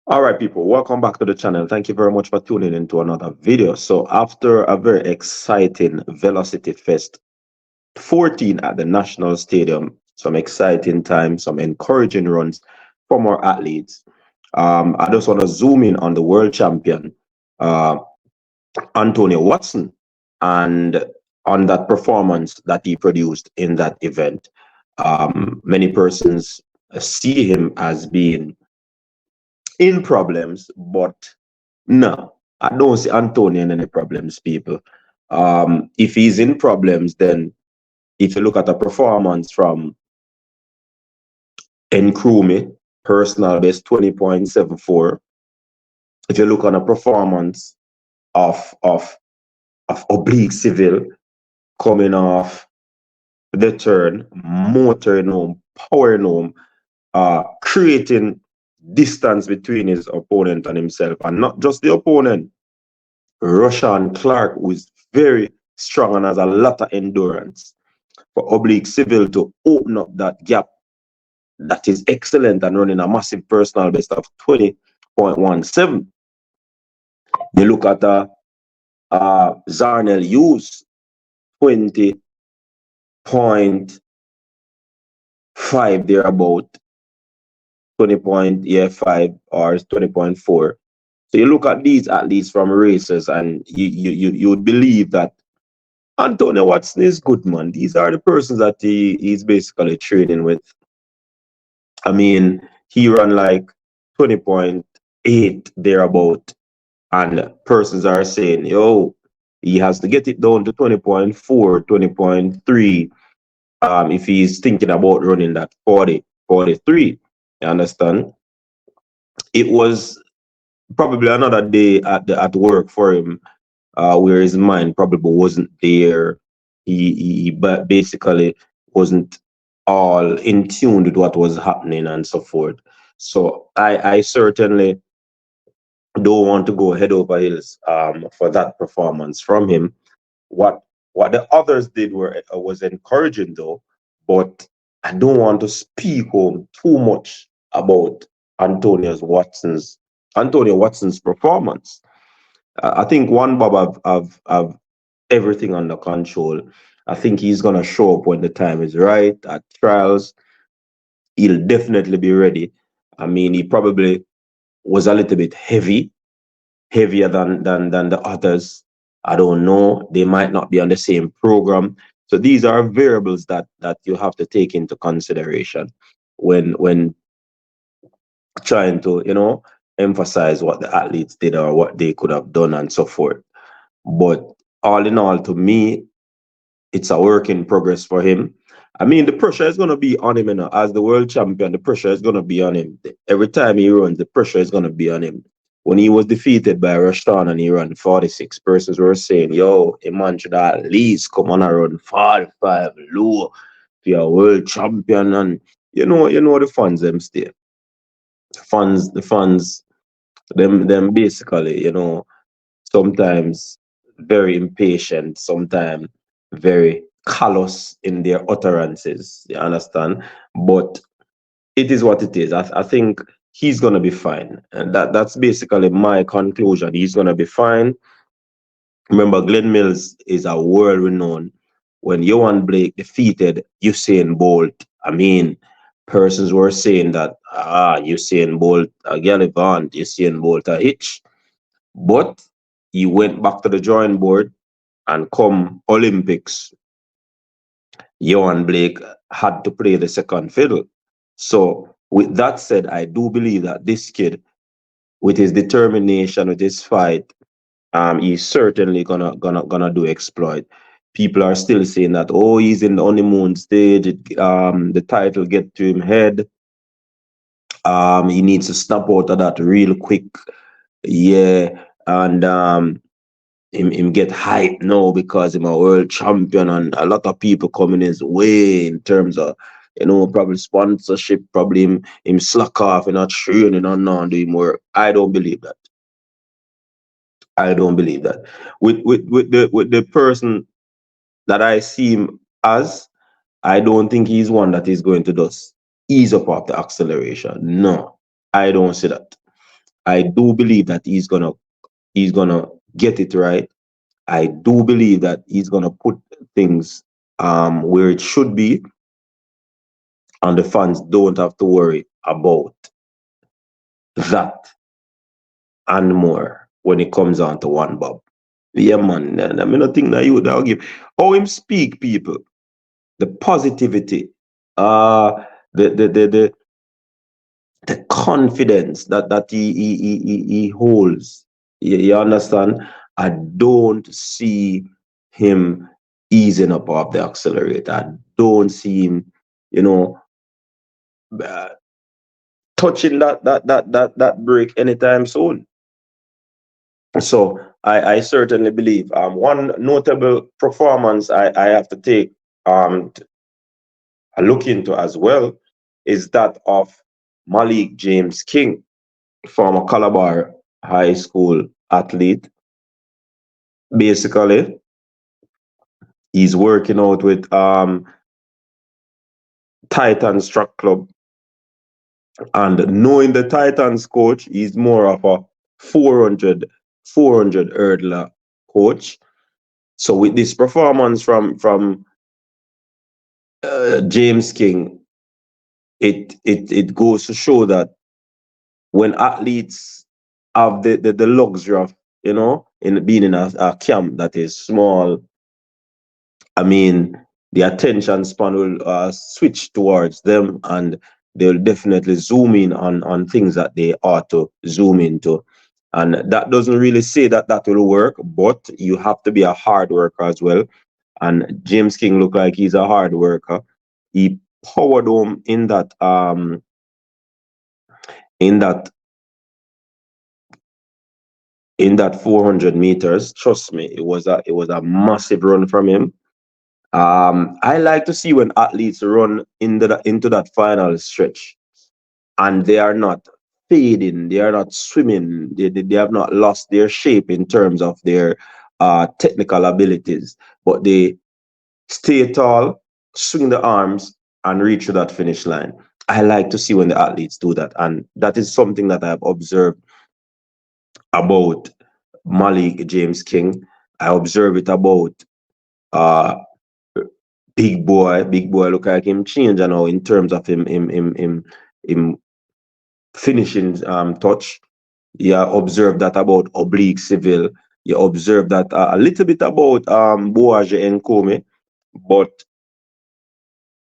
All right, people, welcome back to the channel. Thank you very much for tuning into another video. So after a very exciting Velocity Fest 14 at the National Stadium, some exciting times, some encouraging runs from our athletes. I just want to zoom in on the world champion, uh, Antonio Watson, and on that performance that he produced in that event. Many persons see him as being in problems, but no, I don't see Antonio in any problems, people. If he's in problems, then if you look at a performance from Nkrumah, personal best 20.74. If you look on a performance of Oblique Civil coming off the turn, motoring home, powering home, creating distance between his opponent and himself, and not just the opponent. Roshan Clark, who is very strong and has a lot of endurance, for Oblique Civil to open up that gap, that is excellent, and running a massive personal best of 20.17. You look at Zarnell Hughes, 20.5 thereabout, 20.5 or 20.4. So you look at these athletes from races, and you would believe that Antonio Watson is good, man. These are the persons that he's basically training with. I mean, he ran like 20.8 thereabout, and persons are saying, yo, he has to get it down to 20.4, 20.3, if he's thinking about running that 40, 43. You understand? It was probably another day at work for him, where his mind probably wasn't there. He basically wasn't all in tune with what was happening and so forth. So I certainly don't want to go head over heels for that performance from him. What the others did was encouraging though, but I don't want to speak home too much about Antonio Watson's performance. I think one Bob have everything under control. I think he's gonna show up when the time is right at trials. He'll definitely be ready. I mean, he probably was a little bit heavier than the others. I don't know. They might not be on the same program. So these are variables that you have to take into consideration when trying to, emphasize what the athletes did or what they could have done and so forth. But all in all, to me, it's a work in progress for him. I mean, the pressure is going to be on him, as the world champion. The pressure is going to be on him. Every time he runs, the pressure is going to be on him. When he was defeated by Rushton and he ran 46, persons were saying, yo, a man should at least come on and run 45 low to be a world champion. And the fans them stay. The fans, them basically, sometimes very impatient, sometimes very callous in their utterances. You understand? But it is what it is. I think he's gonna be fine, and that's basically my conclusion. He's gonna be fine. Remember, Glenn Mills is a world renowned. When Johan Blake defeated Usain Bolt, I mean, persons were saying that Usain Bolt a gallivant, Usain Bolt a hitch. But he went back to the drawing board, and come Olympics, Johan Blake had to play the second fiddle. So with that said, I do believe that this kid, with his determination, with his fight, he's certainly gonna do exploit. People are still saying that, oh, he's in the honeymoon stage. The title get to him head. He needs to snap out of that real quick. Yeah, and him get hype now because he's a world champion, and a lot of people coming his way in terms of probably sponsorship, probably him slack off and not training and not doing work. I don't believe that. I don't believe that. With the person that I see him as, I don't think he's one that is going to just ease up off the acceleration. No, I don't see that. I do believe that he's gonna get it right. I do believe that he's gonna put things where it should be, and the fans don't have to worry about that and more when it comes on to one bob. Yeah, man. I mean, I think that you that'll give. How him speak, people, the positivity, uh, the the confidence that he holds. You understand? I don't see him easing up off the accelerator. I don't see him, you know, uh, touching that brake anytime soon. So I certainly believe one notable performance I have to take a look into as well is that of Malik James King, former Calabar High School athlete. Basically, he's working out with Titans Track Club, and knowing the Titans coach, he's more of a 400 hurdler coach. So with this performance from James King, it goes to show that when athletes have the luxury of in being in a camp that is small, I mean, the attention span will switch towards them, and they'll definitely zoom in on things that they ought to zoom into. And that doesn't really say that that will work, but you have to be a hard worker as well. And James King looked like he's a hard worker. He powered home in that in that 400 meters. Trust me, it was a massive run from him. I like to see when athletes run into that final stretch and they are not fading, they are not swimming, they have not lost their shape in terms of their technical abilities, but they stay tall, swing the arms, and reach to that finish line. I like to see when the athletes do that, and that is something that I've observed about Malik James King. I observe it about uh, big boy look like him change now in terms of him finishing touch. You observe that about Oblique Civil. You observe that a little bit about Boaje and Kome, but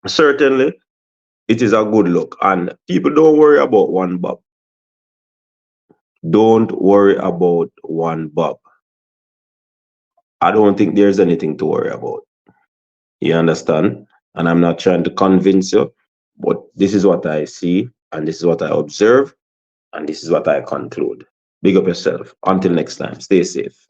certainly it is a good look. And people don't worry about one bob. Don't worry about one bob. I don't think there's anything to worry about. You understand? And I'm not trying to convince you, but this is what I see, and this is what I observe, and this is what I conclude. Big up yourself. Until next time, stay safe.